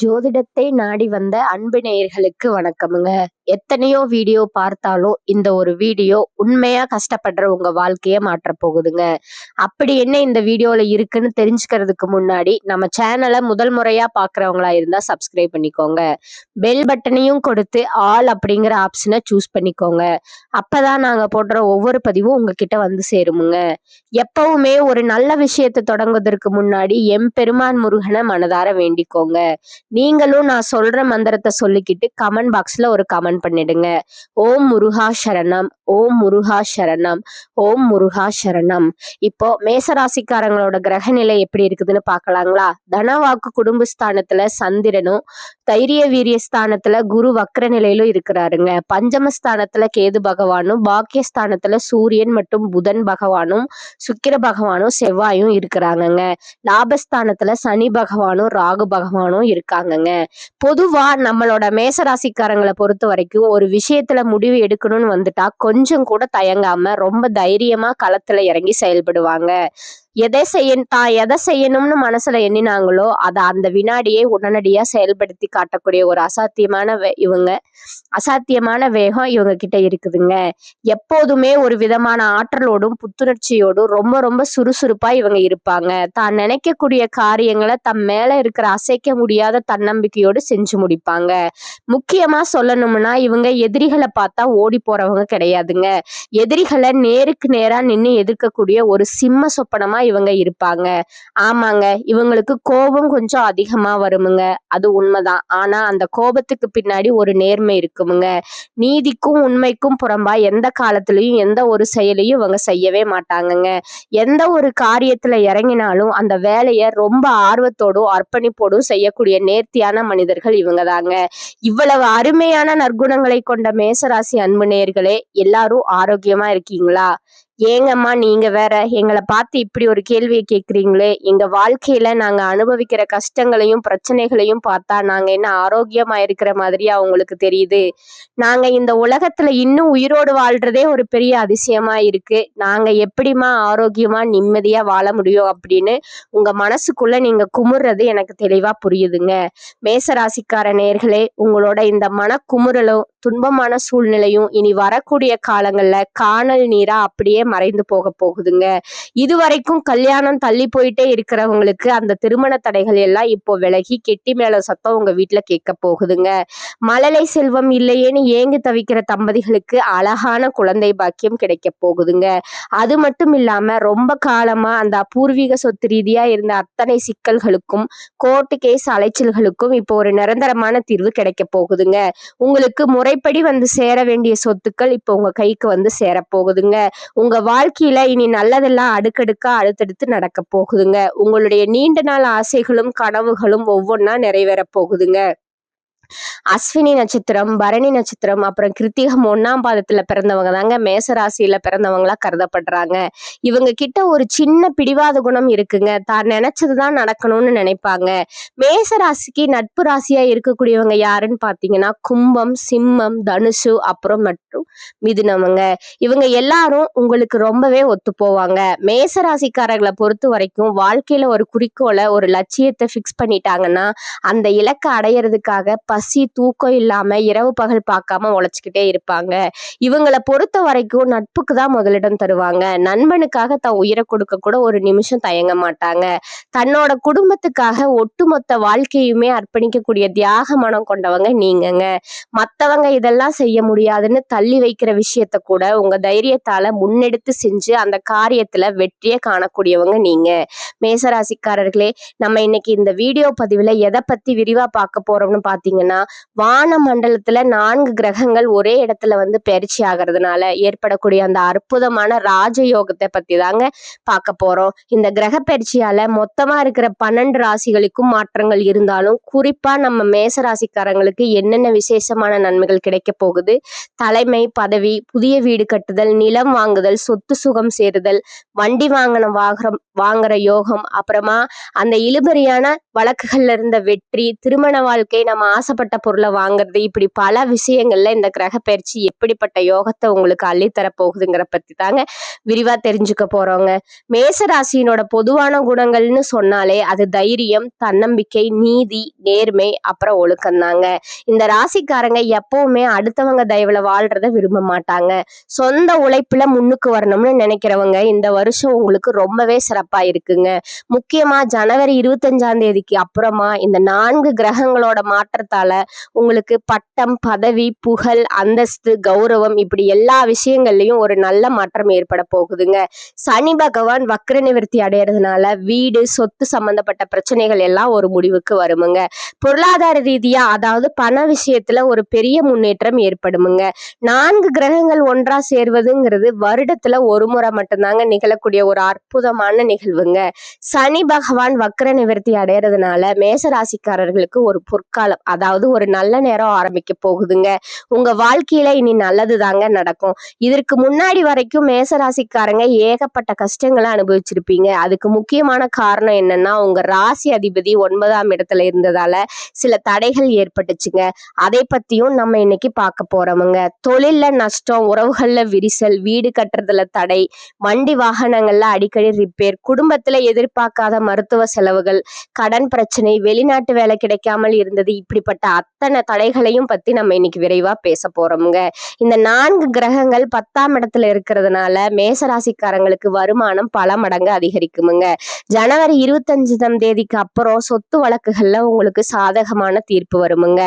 ஜோதிடத்தை நாடி வந்த அன்பு நேயர்களுக்கு வணக்கமுங்க. எத்தனையோ வீடியோ பார்த்தாலும் இந்த ஒரு வீடியோ உண்மையா கஷ்டப்படுற உங்க வாழ்க்கைய மாற்றப் போகுதுங்க. அப்படி என்ன இந்த வீடியோல இருக்குன்னு தெரிஞ்சுக்கிறதுக்கு முன்னாடி நம்ம சேனலை முதல் முறையா பார்க்கறவங்களா இருந்தா சப்ஸ்கிரைப் பண்ணிக்கோங்க. பெல் பட்டனையும் கொடுத்து ஆல் அப்படிங்கிற ஆப்ஷனை சூஸ் பண்ணிக்கோங்க. அப்பதான் நாங்க போடுற ஒவ்வொரு பதிவும் உங்ககிட்ட வந்து சேருமுங்க. எப்பவுமே ஒரு நல்ல விஷயத்தை தொடங்குவதற்கு முன்னாடி எம்பெருமான் முருகனை மனதார வேண்டிக்கோங்க. நீங்களும் நான் சொல்ற மந்திரத்தை சொல்லிக்கிட்டு கமெண்ட் பாக்ஸ்ல ஒரு கமெண்ட் பண்ணிடுங்க. ஓம் முருகா சரணம், ஓம் முருகா சரணம், ஓம் முருகா சரணம். இப்போ மேசராசிக்காரங்களோட கிரக நிலை எப்படி இருக்குதுன்னு பார்க்கலாங்களா? தனவாக்கு குடும்பஸ்தானத்துல சந்திரனும், தைரிய வீரிய ஸ்தானத்துல குரு வக்ர நிலையிலும் இருக்கிறாருங்க. பஞ்சமஸ்தானத்துல கேது பகவானும், பாக்கியஸ்தானத்துல சூரியன் மற்றும் புதன் பகவானும், சுக்கிர பகவானும், செவ்வாயும் இருக்கிறாங்கங்க. லாபஸ்தானத்துல சனி பகவானும் ராகு பகவானும் இருக்காங்கங்க. பொதுவா நம்மளோட மேசராசிக்காரங்களை பொறுத்த வரைக்கும் ஒரு விஷயத்துல முடிவு எடுக்கணும்னு வந்துட்டா கொஞ்சம் கூட தயங்காம ரொம்ப தைரியமா களத்துல இறங்கி செயல்படுவாங்க. எதை செய்யணும்னு மனசுல எண்ணினாங்களோ அதை அந்த வினாடியே உடனடியா செயல்படுத்தி காட்டக்கூடிய ஒரு அசாத்தியமான வேகம் இவங்க கிட்ட இருக்குதுங்க. எப்போதுமே ஒரு விதமான ஆற்றலோடும் புத்துணர்ச்சியோடும் ரொம்ப ரொம்ப சுறுசுறுப்பா இவங்க இருப்பாங்க. தான் நினைக்கக்கூடிய காரியங்களை தம் மேல இருக்கிற அசைக்க முடியாத தன்னம்பிக்கையோடு செஞ்சு முடிப்பாங்க. முக்கியமா சொல்லணும்னா இவங்க எதிரிகளை பார்த்தா ஓடி போறவங்க கிடையாதுங்க. எதிரிகளை நேருக்கு நேரா நின்று எதிர்க்கக்கூடிய ஒரு சிம்ம சொப்பனமா இவங்க இருப்பாங்க. ஆமாங்க, இவங்களுக்கு கோபம் கொஞ்சம் அதிகமா வருமுங்க, அது உண்மைதான். ஆனா அந்த கோபத்துக்கு பின்னாடி ஒரு நேர்மை இருக்குமுங்க. நீதிக்கும் உண்மைக்கும் புறம்பா எந்த காலத்திலயும் எந்த ஒரு செயலையும் இவங்க செய்யவே மாட்டாங்கங்க. எந்த ஒரு காரியத்துல இறங்கினாலும் அந்த வேலையை ரொம்ப ஆர்வத்தோடும் அர்ப்பணிப்போடும் செய்யக்கூடிய நேர்த்தியான மனிதர்கள் இவங்க தாங்க. இவ்வளவு அருமையான நற்குணங்களை கொண்ட மேசராசி அன்பு நேயர்களே, எல்லாரும் ஆரோக்கியமா இருக்கீங்களா? ஏங்கம்மா நீங்க வேற எங்களை பார்த்து இப்படி ஒரு கேள்வியை கேட்குறீங்களே? எங்க வாழ்க்கையில நாங்க அனுபவிக்கிற கஷ்டங்களையும் பிரச்சனைகளையும் பார்த்தா நாங்க என்ன ஆரோக்கியமா இருக்கிற மாதிரியா உங்களுக்கு தெரியுது? நாங்க இந்த உலகத்துல இன்னும் உயிரோடு வாழ்றதே ஒரு பெரிய அதிசயமா இருக்கு. நாங்க எப்படிமா ஆரோக்கியமா நிம்மதியா வாழ முடியும் அப்படின்னு உங்க மனசுக்குள்ள நீங்க குமுறுறது எனக்கு தெளிவா புரியுதுங்க. மேசராசிக்கார நேயர்களே, உங்களோட இந்த மன குமுறலும் துன்பமான சூழ்நிலையும் இனி வரக்கூடிய காலங்கள்ல காணல் நீரா அப்படியே மறைந்து போக போகுதுங்க. இதுவரைக்கும் கல்யாணம் தள்ளி போயிட்டே இருக்கிறவங்களுக்கு அந்த திருமண தடைகள் எல்லாம் இப்போ விலகி கெட்டி மேல சத்தம் உங்க வீட்டுல கேட்க போகுதுங்க. மழலை செல்வம் இல்லையேன்னு ஏங்கி தவிக்கிற தம்பதிகளுக்கு அழகான குழந்தை பாக்கியம் கிடைக்க போகுதுங்க. அது மட்டும் இல்லாம ரொம்ப காலமா அந்த பூர்வீக சொத்து ரீதியா இருந்த அத்தனை சிக்கல்களுக்கும் கோர்ட்டு கேஸ் அலைச்சல்களுக்கும் இப்போ ஒரு நிரந்தரமான தீர்வு கிடைக்க போகுதுங்க. உங்களுக்கு முறைப்படி வந்து சேர வேண்டிய சொத்துக்கள் இப்போ உங்க கைக்கு வந்து சேர போகுதுங்க. உங்க வாழ்க்கையில இனி நல்லதெல்லாம் அடுக்கடுக்கா அடுத்தடுத்து நடக்க போகுதுங்க. உங்களுடைய நீண்ட நாள் ஆசைகளும் கனவுகளும் ஒவ்வொன்னா நிறைவேற போகுதுங்க. அஸ்வினி நட்சத்திரம், பரணி நட்சத்திரம், அப்புறம் கிருத்திகம் 1ஆம் பாதத்துல பிறந்தவங்க தாங்க மேசராசியில பிறந்தவங்களா கருதப்படுறாங்க. இவங்க கிட்ட ஒரு சின்ன பிடிவாத குணம் இருக்குங்க. தான் நினைச்சதுதான் நடக்கணும்னு நினைப்பாங்க. மேசராசிக்கு நட்பு ராசியா இருக்கக்கூடியவங்க யாருன்னு பாத்தீங்கன்னா கும்பம், சிம்மம், தனுசு, அப்புறம் மற்றும் மிதுனமுங்க. இவங்க எல்லாரும் உங்களுக்கு ரொம்பவே ஒத்து போவாங்க. மேசராசிக்காரர்களை பொறுத்த வரைக்கும் வாழ்க்கையில ஒரு குறிக்கோளை ஒரு லட்சியத்தை ஃபிக்ஸ் பண்ணிட்டாங்கன்னா அந்த இலக்கை அடையிறதுக்காக பசி தூக்கம் இல்லாம இரவு பகல் பார்க்காம உழைச்சுக்கிட்டே இருப்பாங்க. இவங்களை பொறுத்த வரைக்கும் நட்புக்கு தான் முதலிடம் தருவாங்க. நண்பனுக்காக தன் உயிரை கொடுக்க கூட ஒரு நிமிஷம் தயங்க மாட்டாங்க. தன்னோட குடும்பத்துக்காக ஒட்டுமொத்த வாழ்க்கையுமே அர்ப்பணிக்கக்கூடிய தியாக மனம் கொண்டவங்க நீங்கங்க. மத்தவங்க இதெல்லாம் செய்ய முடியாதுன்னு தள்ளி வைக்கிற விஷயத்த கூட உங்க தைரியத்தால முன்னெடுத்து செஞ்சு அந்த காரியத்துல வெற்றியை காணக்கூடியவங்க நீங்க. மேசராசிக்காரர்களே, நம்ம இன்னைக்கு இந்த வீடியோ பதிவுல எதை பத்தி விரிவா பார்க்க போறோம்னு பாத்தீங்கன்னா, வான மண்டலத்துல 4 கிரகங்கள் ஒரே இடத்துல வந்து பயிற்சி ஆகிறதுனால ஏற்படக்கூடிய அந்த அற்புதமான ராஜயோகத்தை பத்தி தாங்க பார்க்க போறோம். இந்த கிரக பயிற்சியால மொத்தமா இருக்கிற 12 ராசிகளுக்கும் மாற்றங்கள் இருந்தாலும் குறிப்பா நம்ம மேச ராசிக்காரங்களுக்கு என்னென்ன விசேஷமான நன்மைகள் கிடைக்க போகுது, தலைமை பதவி, புதிய வீடு கட்டுதல், நிலம் வாங்குதல், சொத்து சுகம் சேருதல், வண்டி வாங்குற யோகம், அப்புறமா அந்த இழுபறியான வழக்குகள்ல இருந்த வெற்றி, திருமண வாழ்க்கை, நம்ம ஆசைப்பட்ட பொருளை வாங்குறது, இப்படி பல விஷயங்கள்ல இந்த கிரக பயிற்சி எப்படிப்பட்ட யோகத்தை உங்களுக்கு அள்ளித்தர போகுதுங்கிற பத்தி தாங்க விரிவா தெரிஞ்சுக்க போறோங்க. மேசராசியினோட பொதுவான குணங்கள்னு சொன்னாலே அது தைரியம், தன்னம்பிக்கை, நீதி, நேர்மை, அப்புறம் ஒழுக்கம் தாங்க. இந்த ராசிக்காரங்க எப்பவுமே அடுத்தவங்க தயவுல வாழ்றத விரும்ப மாட்டாங்க. சொந்த உழைப்புல முன்னுக்கு வரணும்னு நினைக்கிறவங்க இந்த வருஷம் உங்களுக்கு ரொம்பவே சிறப்பா இருக்குங்க. முக்கியமா ஜனவரி 25ஆம் தேதிக்கு அப்புறமா இந்த 4 கிரகங்களோட மாற்றத்தால உங்களுக்கு பட்டம், பதவி, புகழ், அந்தஸ்து, கௌரவம் இப்படி எல்லா விஷயங்கள்லயும் ஒரு நல்ல மாற்றம் ஏற்பட போகுதுங்க. சனி பகவான் வக்ர நிவர்த்தி அடையறதுனால வீடு, சொத்து சம்பந்தப்பட்ட பிரச்சனைகள் எல்லாம் ஒரு முடிவுக்கு வருமுங்க. பொருளாதார ரீதியா அதாவது பண விஷயத்துல ஒரு பெரிய முன்னேற்றம் ஏற்படுமுங்க. 4 கிரகங்கள் ஒன்றா சேர்வதுங்கிறது வருடத்துல ஒரு முறை மட்டும்தாங்க நிகழக்கூடிய ஒரு அற்புதமான நிகழ்வுங்க. சனி பகவான் வக்ர நிவர்த்தி அடையறதுனால மேசராசிக்காரர்களுக்கு ஒரு பொற்காலம், அதாவது ஒரு நல்ல நேரம் ஆரம்பிக்க போகுதுங்க. உங்க வாழ்க்கையில இனி நல்லது தாங்க நடக்கும். இதற்கு முன்னாடி வரைக்கும் மேசராசிக்காரங்க ஏகப்பட்ட கஷ்டங்களை அனுபவிச்சிருப்பீங்க. அதுக்கு முக்கியமான காரணம் என்னன்னா உங்க ராசி அதிபதி 9ஆம் இடத்துல இருந்ததால சில தடைகள் ஏற்பட்டுச்சுங்க. அதை பத்தியும் நம்ம இன்னைக்கு பார்க்க போறோமுங்க. தொழில்ல நஷ்டம், உறவுகள்ல விரிசல், வீடு கட்டுறதுல தடை, வண்டி வாகனங்கள்ல அடிக்கடி ரிப்பேர், குடும்பத்துல எதிர்பார்க்காத மருத்துவ செலவுகள், கடன் பிரச்சனை, வெளிநாட்டு வேலை கிடைக்காமல் இருந்தது, இப்படிப்பட்ட அத்தனை தடைகளையும் பத்தி நம்ம இன்னைக்கு விரைவா பேச போறோமுங்க. இந்த 4 கிரகங்கள் 10ஆம் இடத்துல இருக்கிறதுனால மேசராசிக்காரங்களுக்கு வருமானம் பல மடங்கு அதிகரிக்குமுங்க. ஜனவரி 25ஆம் தேதிக்கு அப்புறம் சொத்து வழக்குகள்ல உங்களுக்கு சாதகமான தீர்ப்பு வருமுங்க.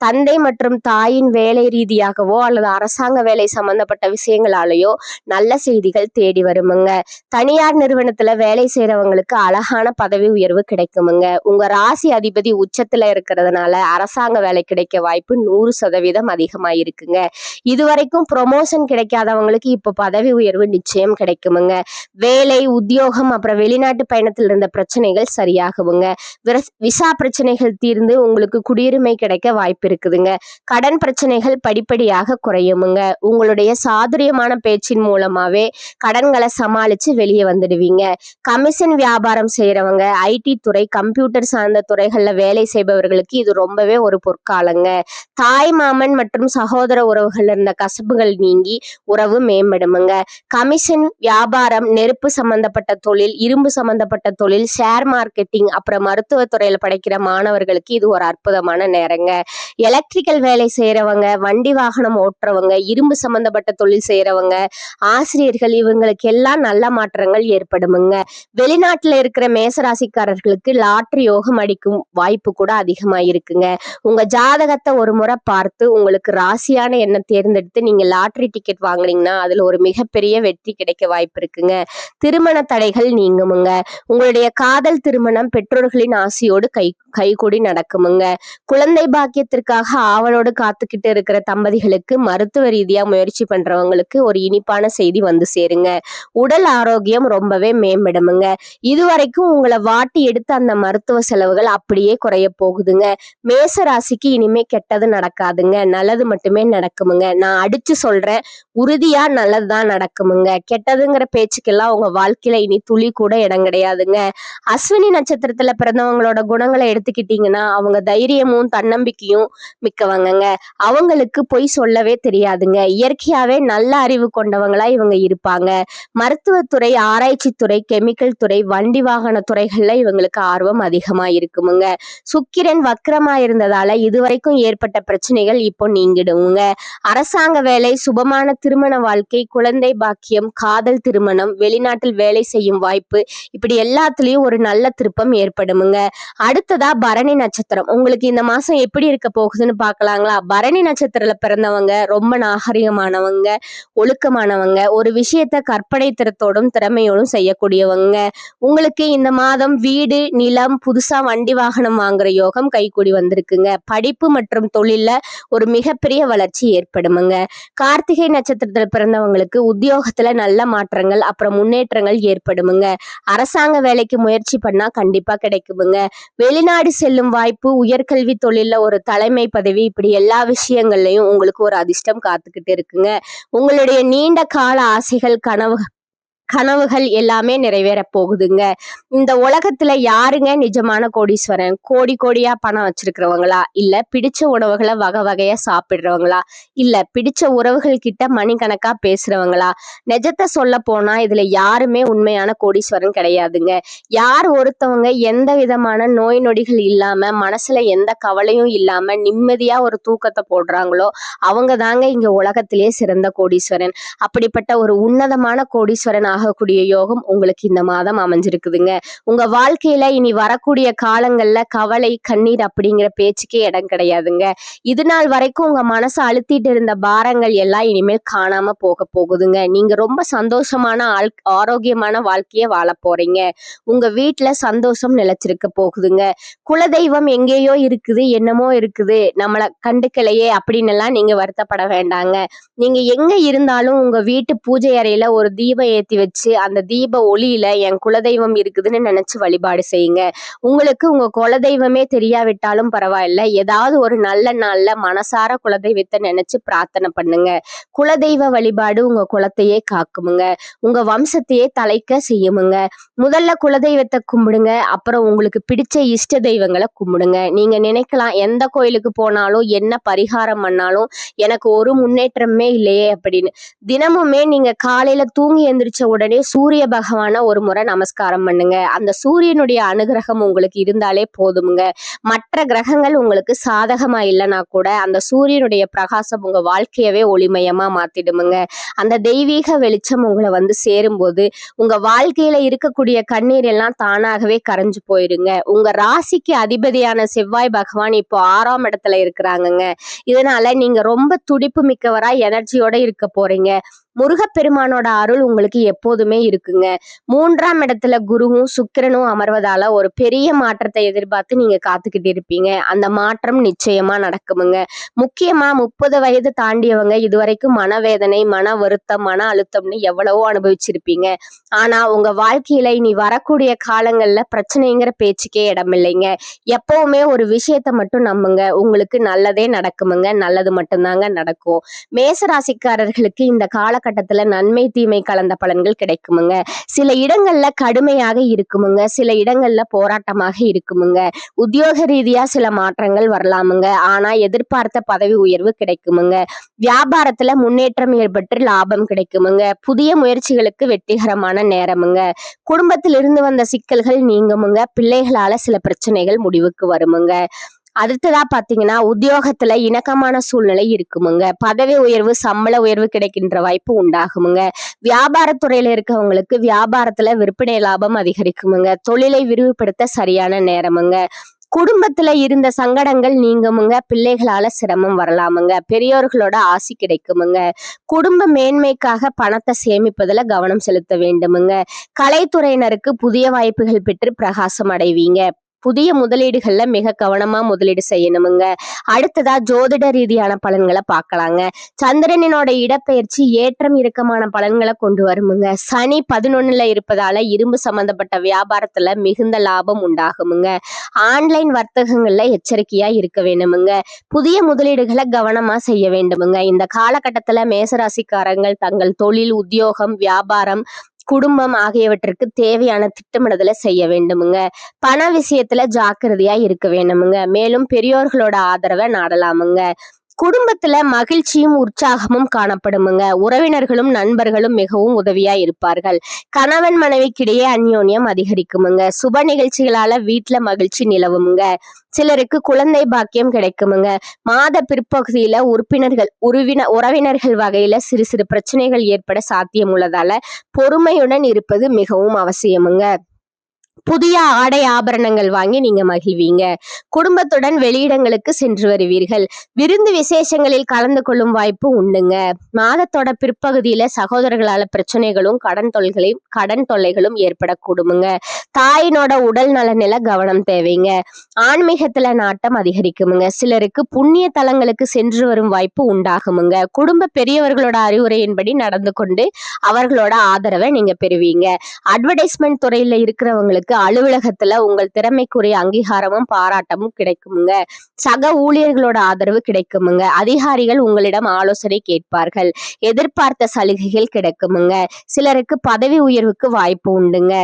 தந்தை மற்றும் தாயின் வேலை ரீதியாகவோ அல்லது அரசாங்க வேலை சம்பந்தப்பட்ட விஷயங்களாலேயோ நல்ல செய்திகள் தேடி வருமுங்க. தனியார் நிறுவனத்துல வேலை செய்யறவங்களுக்கு அழகான பதவி உயர்வு கிடைக்குமுங்க. உங்க ராசி அதிபதி உச்சத்துல இருக்கிறதுனால அரசாங்க வேலை கிடைக்க வாய்ப்பு 100% அதிகமா இருக்குங்க. இதுவரைக்கும் ப்ரொமோஷன் கிடைக்காதவங்களுக்கு இப்ப பதவி உயர்வு நிச்சயம் கிடைக்குமுங்க. வேலை, உத்தியோகம், அப்புறம் வெளிநாட்டு பயணத்தில் இருந்த பிரச்சனைகள் சரியாகுங்க. விசா பிரச்சனைகள் தீர்ந்து உங்களுக்கு குடியுரிமை கிடைக்க வாய்ப்பு இருக்குதுங்க. கடன் பிரச்சனைகள் படிப்படியாக குறையுமுங்க. உங்களுடைய சாதுரியமான பேச்சின் மூலமாவே கடன்களை சமாளிச்சு வெளியே வந்துடுவீங்க. கமிஷன் வியாபாரம் செய்யறவங்க, ஐடி துறை, கம்ப்யூட்டர் சார்ந்த துறைகள்ல வேலை செய்பவர்களுக்கு இது ரொம்பவே ஒரு பொற்காலங்க. தாய் மாமன் மற்றும் சகோதர உறவுகள் இருந்த கசப்புகள் நீங்கி உறவு மேம்படுமுங்க. கமிஷன் வியாபாரம், நெருப்பு சம்பந்தப்பட்ட தொழில், இரும்பு சம்பந்தப்பட்ட தொழில், ஷேர் மார்க்கெட்டிங், அப்புறம் மருத்துவ துறையில படிக்கிற மாணவர்களுக்கு இது ஒரு அற்புதமான நேரங்க. எலக்ட்ரிக்கல் வேலை செய்யறவங்க, வண்டி வாகனம் ஓட்டுறவங்க, இரும்பு சம்பந்தப்பட்ட தொழில் செய்யறவங்க, ஆசிரியர்கள், இவங்களுக்கு எல்லாம் நல்ல மாற்றங்கள் ஏற்படுமுங்க. வெளிநாட்டுல இருக்கிற மேசராசிக்காரர்களுக்கு லாட்டரி யோகம் அடிக்கும் வாய்ப்பு கூட அதிகமா இருக்குங்க. உங்க ஜாதகத்தை ஒரு முறை பார்த்து உங்களுக்கு ராசியான எண்ணை தேர்ந்தெடுத்து நீங்க லாட்டரி டிக்கெட் வாங்குனீங்கன்னா அதுல ஒரு மிகப்பெரிய வெற்றி கிடைக்க வாய்ப்பு இருக்குங்க. திருமண தடைகள் நீங்குமுங்க. உங்களுடைய காதல் திருமணம் பெற்றோர்களின் ஆசையோடு கைகூடி நடக்குமுங்க. குழந்தை பாக்கியத்திற்காக ஆவலோடு காத்துக்கிட்டு இருக்கிற தம்பதிகளுக்கு, மருத்துவ ரீதியா முயற்சி பண்றவங்களுக்கு ஒரு இனிப்பான செய்தி வந்து சேருங்க. உடல் ஆரோக்கியம் ரொம்பவே மேம்படுமுங்க. இதுவரைக்கும் உங்களை வாட்டி எடுத்த அந்த மருத்துவ செலவுகள் அப்படியே குறைய போகுதுங்க. மேச ராசிக்கு இனிமே கெட்டது நடக்காதுங்க, நல்லது மட்டுமே நடக்குமுங்க. நான் அடிச்சு சொல்றேன், உறுதியா நல்லதுதான் நடக்குமுங்க. கெட்டதுங்கிற பேச்சுக்கெல்லாம் உங்க வாழ்க்கையில இனி துளி கூட இடம் கிடையாதுங்க. அஸ்வினி நட்சத்திரத்துல பிறந்தவங்களோட குணங்களை எடுத்துக்கிட்டீங்கன்னா அவங்க தைரியமும் தன்னம்பிக்கையும் மிக்கவங்கங்க. அவங்களுக்கு பொய் சொல்லவே தெரியாதுங்க. இயற்கையாவே நல்ல அறிவு கொண்டவங்களா இவங்க இருப்பாங்க. மருத்துவத்துறை, ஆராய்ச்சி துறை, கெமிக்கல் துறை, வண்டி வாகன துறைகள்ல இவங்களுக்கு ஆர்வம் அதிகமா இருக்குமுங்க. சுக்கிரன் வக்ரமா இருந்ததால இதுவரைக்கும் ஏற்பட்ட பிரச்சனைகள் இப்போ நீங்கிடுங்க. அரசாங்க வேலை, சுபமான திருமண வாழ்க்கை, குழந்தை பாக்கியம், காதல் திருமணம், வெளிநாட்டில் வேலை செய்யும் வாய்ப்பு, இப்படி எல்லாத்துலயும் ஒரு நல்ல திருப்பம் ஏற்படுமுங்க. அடுத்ததா பரணி நட்சத்திரம். உங்களுக்கு இந்த மாசம் எப்படி இருக்க போகுதுன்னு பாக்கலாங்களா? பரணி நட்சத்திரத்துல பிறந்தவங்க ரொம்ப நாகரிகமானவங்க, ஒழுக்கமானவங்க, ஒரு விஷயத்த கற்பனை திறத்தோடும் திறமையோடும் செய்யக்கூடியவங்க. உங்களுக்கு இந்த மாதம் வீடு, நிலம், புதுசா வண்டி வாகனம் வாங்குற யோகம் கைகூடி வந்திருக்குங்க. படிப்பு மற்றும் தொழில்ல ஒரு மிகப்பெரிய வளர்ச்சி ஏற்படுமுங்க. கார்த்திகை நட்சத்திரத்துல பிறந்தவங்களுக்கு உத்தியோகத்துல நல்ல மாற்றங்கள், அப்புறம் முன்னேற்றங்கள் ஏற்படுமுங்க. அரசாங்க வேலைக்கு முயற்சி பண்ணா கண்டிப்பா கிடைக்குமுங்க. வெளிநாடு செல்லும் வாய்ப்பு, உயர்கல்வி தொழில்ல ஒரு தலைமை பதவி, இப்படி எல்லா விஷயங்கள்லயும் உங்களுக்கு ஒரு அதிர்ஷ்டம் காத்துக்கிட்டு இருக்குங்க. உங்களுடைய நீண்ட கால ஆசைகள், கனவு கனவுகள் எல்லாமே நிறைவேற போகுதுங்க. இந்த உலகத்துல யாருங்க நிஜமான கோடீஸ்வரன்? கோடி கோடியா பணம் வச்சிருக்கிறவங்களா? இல்ல பிடிச்ச உணவுகளை வகை வகையா சாப்பிடுறவங்களா? இல்ல பிடிச்ச உறவுகள் கிட்ட மணிக்கணக்கா பேசுறவங்களா? நிஜத்தை சொல்ல போனா இதுல யாருமே உண்மையான கோடீஸ்வரன் கிடையாதுங்க. யார் ஒருத்தவங்க எந்த விதமான நோய் நொடிகள் இல்லாம மனசுல எந்த கவலையும் இல்லாம நிம்மதியா ஒரு தூக்கத்தை போடுறாங்களோ அவங்க தாங்க இங்க உலகத்திலேயே சிறந்த கோடீஸ்வரன். அப்படிப்பட்ட ஒரு உன்னதமான கோடீஸ்வரன் ஆகக்கூடிய யோகம் உங்களுக்கு இந்த மாதம் அமைஞ்சிருக்குதுங்க. உங்க வாழ்க்கையில இனி வரக்கூடிய காலங்கள்ல கவலை கண்ணீர் அப்படிங்கிற பேச்சுக்கே இடம் கிடையாதுங்க. இது நாள் வரைக்கும் உங்க மனசை அழுத்திட்டு இருந்த பாரங்கள் எல்லாம் இனிமேல் காணாம போக போகுதுங்க. நீங்க ரொம்ப சந்தோஷமான ஆரோக்கியமான வாழ்க்கைய வாழ போறீங்க. உங்க வீட்டுல சந்தோஷம் நிலைச்சிருக்க போகுதுங்க. குலதெய்வம் எங்கேயோ இருக்குது, என்னமோ இருக்குது, நம்மளை கண்டுக்கலையே அப்படின்னு எல்லாம் நீங்க வருத்தப்பட வேண்டாங்க. நீங்க எங்க இருந்தாலும் உங்க வீட்டு பூஜை அறையில ஒரு தீபம் ஏத்தி வச்சு அந்த தீப ஒளியில என் குலதெய்வம் இருக்குதுன்னு நினைச்சு வழிபாடு செய்யுங்க. உங்களுக்கு உங்க குலதெய்வமே தெரியாவிட்டாலும் பரவாயில்ல, ஏதாவது ஒரு நல்ல நாள்ல மனசார குலதெய்வத்தை நினைச்சு பிரார்த்தனை பண்ணுங்க. குலதெய்வ வழிபாடு உங்க குலத்தையே காக்குமுங்க, உங்க வம்சத்தையே தலைக்க செய்யுமுங்க. முதல்ல குலதெய்வத்தை கும்பிடுங்க, அப்புறம் உங்களுக்கு பிடிச்ச இஷ்ட தெய்வங்களை கும்பிடுங்க. நீங்க நினைக்கலாம் எந்த கோயிலுக்கு போனாலும் என்ன பரிகாரம் பண்ணாலும் எனக்கு ஒரு முன்னேற்றமே இல்லையே அப்படின்னு. தினமுமே நீங்க காலையில தூங்கி எந்திரிச்ச உடனே சூரிய பகவான ஒரு முறை நமஸ்காரம் பண்ணுங்க. அந்த சூரியனுடைய அனுகிரகம் உங்களுக்கு இருந்தாலே போதுமுங்க. மற்ற கிரகங்கள் உங்களுக்கு சாதகமா இல்லைன்னா கூட அந்த சூரியனுடைய பிரகாசம் உங்க வாழ்க்கையவே ஒளிமயமா மாத்திடுமுங்க. அந்த தெய்வீக வெளிச்சம் உங்களை வந்து சேரும்போது உங்க வாழ்க்கையில இருக்கக்கூடிய கண்ணீர் எல்லாம் தானாகவே கரைஞ்சு போயிருங்க. உங்க ராசிக்கு அதிபதியான செவ்வாய் பகவான் இப்போ 6ஆம் இடத்துல இருக்கிறாங்கங்க. இதனால நீங்க ரொம்ப துடிப்பு மிக்கவரா எனர்ஜியோட இருக்க போறீங்க. முருகப்பெருமானோட அருள் உங்களுக்கு எப்போதுமே இருக்குங்க. 3ஆம் இடத்துல குருவும் சுக்கிரனும் அமர்வதால ஒரு பெரிய மாற்றத்தை எதிர்பார்த்து நீங்க காத்துக்கிட்டு இருப்பீங்க. அந்த மாற்றம் நிச்சயமா நடக்குமுங்க. முக்கியமா 30 வயது தாண்டியவங்க இதுவரைக்கும் மனவேதனை, மன வருத்தம், மன அழுத்தம்னு எவ்வளவோ அனுபவிச்சிருப்பீங்க. ஆனா உங்க வாழ்க்கையில இனி வரக்கூடிய காலங்கள்ல பிரச்சனைங்கிற பேச்சுக்கே இடமில்லைங்க. எப்பவுமே ஒரு விஷயத்த மட்டும் நம்புங்க, உங்களுக்கு நல்லதே நடக்குமுங்க. நல்லது மட்டும்தாங்க நடக்கும். மேசராசிக்காரர்களுக்கு இந்த காலகட்டத்துல நன்மை தீமை கலந்த பலன்கள் கிடைக்குமுங்க. சில இடங்கள்ல கடுமையாக இருக்குமுங்க, சில இடங்கள்ல போராட்டமாக இருக்குமுங்க. உத்தியோக ரீதியா சில மாற்றங்கள் வரலாமுங்க, ஆனா எதிர்பார்த்த பதவி உயர்வு கிடைக்குமுங்க. வியாபாரத்துல முன்னேற்றம் ஏற்பட்டு லாபம் கிடைக்குமுங்க. புதிய முயற்சிகளுக்கு வெற்றிகரமான நேரமுங்க. குடும்பத்திலிருந்து வந்த சிக்கல்கள் நீங்குமுங்க. பிள்ளைகளால சில பிரச்சனைகள் முடிவுக்கு வருமுங்க. அடுத்ததா பாத்தீங்கன்னா உத்தியோகத்துல இணக்கமான சூழ்நிலை இருக்குமுங்க. பதவி உயர்வு, சம்பள உயர்வு கிடைக்கின்ற வாய்ப்பு உண்டாகுமுங்க. வியாபாரத்துறையில இருக்கவங்களுக்கு வியாபாரத்துல விற்பனை லாபம் அதிகரிக்குமுங்க. தொழிலை விரிவுபடுத்த சரியான நேரமுங்க. குடும்பத்துல இருந்த சங்கடங்கள் நீங்குமுங்க. பிள்ளைகளால சிரமம் வரலாமுங்க. பெரியோர்களோட ஆசி கிடைக்குமுங்க. குடும்ப மேன்மைக்காக பணத்தை சேமிப்பதுல கவனம் செலுத்த வேண்டுமுங்க. கலைத்துறையினருக்கு புதிய வாய்ப்புகள் பெற்று பிரகாசம் அடைவீங்க. புதிய முதலீடுகள்ல மிக கவனமா முதலீடு செய்யணுமுங்க. அடுத்ததா ஜோதிட ரீதியான பலன்களை பார்க்கலாங்க. சந்திரனோட இடப்பெயர்ச்சி ஏற்றம் இறக்கமான பலன்களை கொண்டு வருமுங்க. சனி 11ல இருப்பதால இரும்பு சம்பந்தப்பட்ட வியாபாரத்துல மிகுந்த லாபம் உண்டாகுமுங்க. ஆன்லைன் வர்த்தகங்கள்ல எச்சரிக்கையா இருக்க வேண்டுமுங்க. புதிய முதலீடுகளை கவனமா செய்ய வேண்டுமுங்க. இந்த காலகட்டத்துல மேசராசிக்காரங்கள் தங்கள் தொழில், உத்தியோகம், வியாபாரம், குடும்பம் ஆகியவற்றிற்கு தேவையான திட்டமிடுதலை செய்ய வேண்டுமுங்க. பண விஷயத்துல ஜாக்கிரதையா இருக்க வேண்டுமுங்க. மேலும் பெரியோர்களோட ஆதரவை நாடலாமுங்க. குடும்பத்துல மகிழ்ச்சியும் உற்சாகமும் காணப்படுமுங்க. உறவினர்களும் நண்பர்களும் மிகவும் உதவியா இருப்பார்கள். கணவன் மனைவிக்கிடையே அந்யோன்யம் அதிகரிக்குமுங்க. சுப நிகழ்ச்சிகளால வீட்டுல மகிழ்ச்சி நிலவுமுங்க. சிலருக்கு குழந்தை பாக்கியம் கிடைக்குமுங்க. மாத பிற்பகுதியில உறவினர்கள் வகையில சிறு சிறு பிரச்சனைகள் ஏற்பட சாத்தியம் உள்ளதால பொறுமையுடன் இருப்பது மிகவும் அவசியமுங்க. புதிய ஆடை ஆபரணங்கள் வாங்கி நீங்க மகிழ்வீங்க. குடும்பத்துடன் வெளியிடங்களுக்கு சென்று வருவீர்கள். விருந்து விசேஷங்களில் கலந்து கொள்ளும் வாய்ப்பு உண்டுங்க. மாதத்தோட பிற்பகுதியில சகோதரர்களால பிரச்சனைகளும் கடன் தொல்லைகளும் ஏற்படக்கூடுமுங்க. தாயினோட உடல் நலனில கவனம் தேவைங்க. ஆன்மீகத்துல நாட்டம் அதிகரிக்குமுங்க. சிலருக்கு புண்ணிய தலங்களுக்கு சென்று வரும் வாய்ப்பு உண்டாகுமுங்க. குடும்ப பெரியவர்களோட அறிவுரையின்படி நடந்து கொண்டு அவர்களோட ஆதரவை நீங்க பெறுவீங்க. அட்வர்டைஸ்மெண்ட் துறையில இருக்கிறவங்களுக்கு அலுவலகத்துல உங்கள் திறமைக்குரிய அங்கீகாரமும் பாராட்டமும் கிடைக்குமுங்க. சக ஊழியர்களோட ஆதரவு கிடைக்குமுங்க. அதிகாரிகள் உங்களிடம் ஆலோசனை கேட்பார்கள். எதிர்பார்த்த சலுகைகள் கிடைக்குமுங்க. சிலருக்கு பதவி உயர்வுக்கு வாய்ப்பு உண்டுங்க.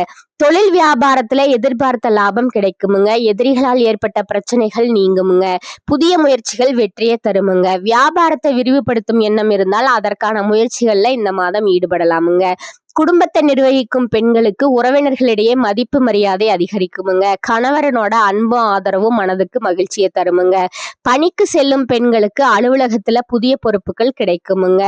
தொழில் வியாபாரத்துல எதிர்பார்த்த லாபம் கிடைக்குமுங்க. எதிரிகளால் ஏற்பட்ட பிரச்சனைகள் நீங்குமுங்க. புதிய முயற்சிகள் வெற்றியை தருமுங்க. வியாபாரத்தை விரிவுபடுத்தும் எண்ணம் இருந்தால் அதற்கான முயற்சிகள்ல இந்த மாதம் ஈடுபடலாமுங்க. குடும்பத்தை நிர்வகிக்கும் பெண்களுக்கு உறவினர்களிடையே மதிப்பு மரியாதை அதிகரிக்குமுங்க. கணவரனோட அன்பும் ஆதரவும் மனதுக்கு மகிழ்ச்சியை தருமுங்க. பணிக்கு செல்லும் பெண்களுக்கு அலுவலகத்துல புதிய பொறுப்புகள் கிடைக்குமுங்க.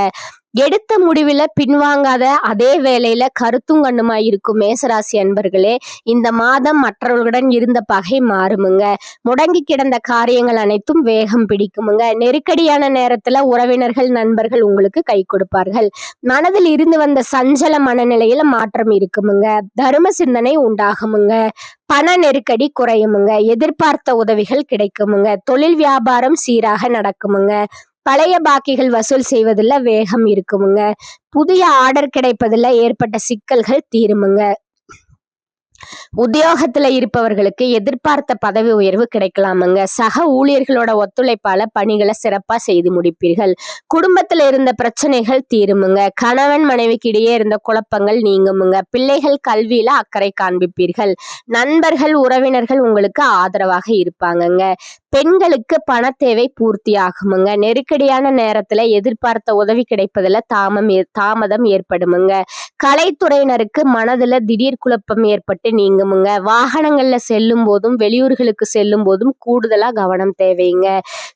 எடுத்த முடிவுல பின்வாங்காத அதே வேளையில கருத்தும் கண்ணுமா இருக்கும் மேசராசி அன்பர்களே, இந்த மாதம் மற்றவர்களுடன் இருந்த பகை மாறுமுங்க. முடங்கி கிடந்த காரியங்கள் அனைத்தும் வேகம் பிடிக்குமுங்க. நெருக்கடியான நேரத்துல உறவினர்கள் நண்பர்கள் உங்களுக்கு கை கொடுப்பார்கள். மனதில் இருந்து வந்த சஞ்சல மனநிலையில மாற்றம் இருக்குமுங்க. தர்ம சிந்தனை உண்டாகுமுங்க. பண நெருக்கடி குறையுமுங்க. எதிர்பார்த்த உதவிகள் கிடைக்குமுங்க. தொழில் வியாபாரம் சீராக நடக்குமுங்க. பழைய பாக்கிகள் வசூல் செய்வதில் வேகம் இருக்குமுங்க. புதிய ஆர்டர் கிடைப்பதில் ஏற்பட்ட சிக்கல்கள் தீருமுங்க. உத்தியோகத்துல இருப்பவர்களுக்கு எதிர்பார்த்த பதவி உயர்வு கிடைக்கலாமுங்க. சக ஊழியர்களோட ஒத்துழைப்பால பணிகளை சிறப்பா செய்து முடிப்பீர்கள். குடும்பத்துல இருந்த பிரச்சனைகள் தீருமுங்க. கணவன் மனைவிக்கு இடையே இருந்த குழப்பங்கள் நீங்குமுங்க. பிள்ளைகள் கல்வியில அக்கறை காண்பிப்பீர்கள். நண்பர்கள் உறவினர்கள் உங்களுக்கு ஆதரவாக இருப்பாங்கங்க. பெண்களுக்கு பண தேவை பூர்த்தி ஆகுமுங்க. நெருக்கடியான நேரத்துல எதிர்பார்த்த உதவி கிடைப்பதுல தாமதம் ஏற்படுமுங்க. கலைத்துறையினருக்கு மனதுல திடீர் குழப்பம் ஏற்பட்டு நீங்குமுங்க. வாகனங்கள்ல செல்லும் போதும் வெளியூர்களுக்கு செல்லும் போதும் கூடுதலா கவனம் தேவைங்க.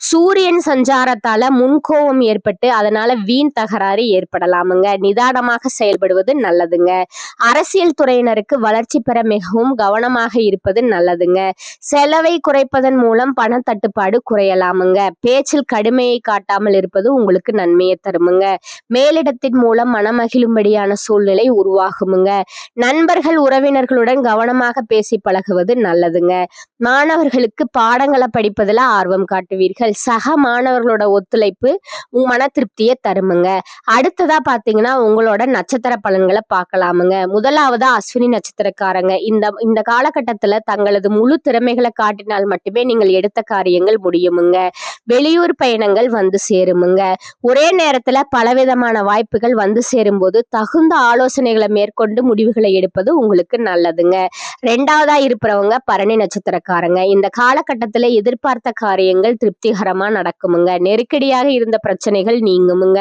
சூரியன் சஞ்சாரத்தால முன்கோபம் ஏற்பட்டு அதனால வீண் தகராறு ஏற்படலாமுங்க. நிதானமாக செயல்படுவது நல்லதுங்க. அரசியல் துறையினருக்கு வளர்ச்சி பெற மிகவும் கவனமாக இருப்பது நல்லதுங்க. செலவை குறைப்பதன் மூலம் பண தட்டுப்பாடு குறையலாமுங்க. பேச்சில் கடுமையை காட்டாமல் இருப்பது உங்களுக்கு நன்மையை தருமுங்க. மேலிடத்தின் மூலம் மனமகிழும்படியான சூழ்நிலை உருவாகுமுங்க. நண்பர்கள் உறவினர்களுடன் கவனமாக பேசி பழகுவது நல்லதுங்க. மாணவர்களுக்கு பாடங்களை படிப்பதில் ஆர்வம் காட்டுவீர்கள். சக மாணவர்களோட ஒத்துழைப்பு மன திருப்தியை தருமுங்க. அடுத்ததா பாத்தீங்கன்னா உங்களோட நட்சத்திர பலன்களை பார்க்கலாமுங்க. முதலாவதா அஸ்வினி நட்சத்திரக்காரங்க. இந்த காலகட்டத்துல தங்களது முழு திறமைகளை காட்டினால் மட்டுமே நீங்கள் எடுத்த காரியங்கள் முடியுமுங்க. வெளியூர் பயணங்கள் வந்து சேருமுங்க. ஒரே நேரத்துல பலவிதமான வாய்ப்புகள் வந்து சேரும் போது தகுந்த ஆலோசனைகளை மேற்கொண்டு முடிவுகளை எடுப்பது உங்களுக்கு நல்லதுங்க. ரெண்டாவதா இருப்பவங்க பரணி நட்சத்திரக்காரங்க. இந்த காலகட்டத்துல எதிர்பார்த்த காரியங்கள் திருப்திகரமா நடக்குமுங்க. நெருக்கடியாக இருந்த பிரச்சனைகள் நீங்குமுங்க.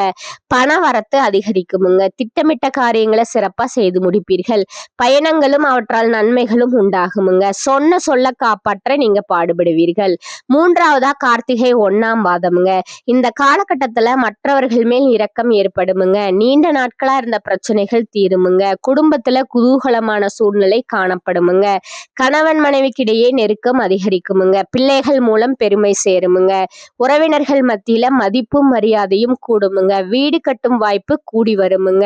பண வரத்து அதிகரிக்குமுங்க. திட்டமிட்ட காரியங்களை சிறப்பா செய்து முடிப்பீர்கள். பயணங்களும் அவற்றால் நன்மைகளும் உண்டாகுமுங்க. சொன்ன சொல்ல காப்பாற்ற நீங்க பாடுபடுவீர்கள். மூன்றாவதா கார்த்திகை 1ஆம் பாதமுங்க. இந்த காலகட்டத்துல மற்றவர்கள் மேல் இரக்கம் ஏற்படுமுங்க. நீண்ட நாட்களா இருந்த பிரச்சனைகள் தீருமுங்க. குடும்பத்துல குதூகலமான சூழ்நிலை காணப்படுமுங்க. கணவன் மனைவிக்கிடையே நெருக்கம் அதிகரிக்குமுங்க. பிள்ளைகள் மூலம் பெருமை சேருமுங்க. உறவினர்கள் மத்தியில மதிப்பும் மரியாதையும் கூடுமுங்க. வீடு கட்டும் வாய்ப்பு கூடி வருமுங்க.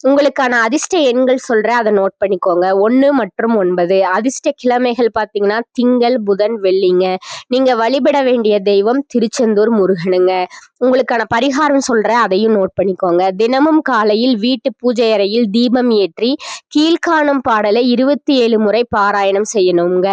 உங்களுக்கான அதிர்ஷ்ட எண்கள் சொல்றேன், அதை நோட் பண்ணிக்கோங்க. 1 மற்றும் 9. அதிர்ஷ்ட கிழமைகள் பாத்தீங்கன்னா திங்கள் புதன் வெள்ளிங்க. நீங்க வழிபட வேண்டிய தெய்வம் திருச்செந்தூர் முருகனுங்க. உங்களுக்கான பரிகாரம் சொல்றேன், அதையும் நோட் பண்ணிக்கோங்க. தினமும் காலையில் வீட்டு பூஜை அறையில் தீபம் ஏற்றி கீழ்காணும் பாடலை 27 முறை பாராயணம் செய்யணுங்க.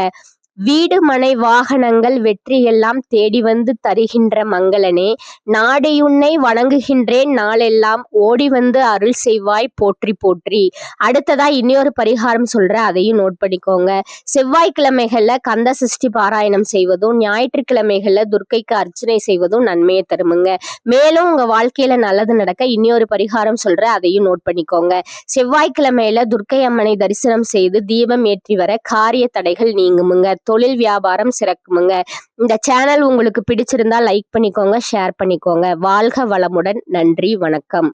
வீடு மனை வாகனங்கள் வெற்றி எல்லாம் தேடி வந்து தருகின்ற மங்களனே, நாடியுன்னை வணங்குகின்றேன் நாளெல்லாம், ஓடி வந்து அருள் செய்வாய் போற்றி போற்றி. அடுத்ததா இன்னொரு பரிகாரம் சொல்றேன், அதையும் நோட் பண்ணிக்கோங்க. செவ்வாய்க்கிழமைகள்ல கந்த சஷ்டி பாராயணம் செய்வதும் ஞாயிற்றுக்கிழமைகள்ல துர்க்கைக்கு அர்ச்சனை செய்வதும் நன்மையை தருமுங்க. மேலும் உங்க வாழ்க்கையில நல்லது நடக்க இன்னொரு பரிகாரம் சொல்றேன், அதையும் நோட் பண்ணிக்கோங்க. செவ்வாய்க்கிழமையில துர்க்கை அம்மனை தரிசனம் செய்து தீபம் ஏற்றி வர காரிய தடைகள் நீங்குமுங்க. தொழில் வியாபாரம் சிறக்குமுங்க. இந்த சேனல் உங்களுக்கு பிடிச்சிருந்தா லைக் பண்ணிக்கோங்க, ஷேர் பண்ணிக்கோங்க. வாழ்க வளமுடன். நன்றி, வணக்கம்.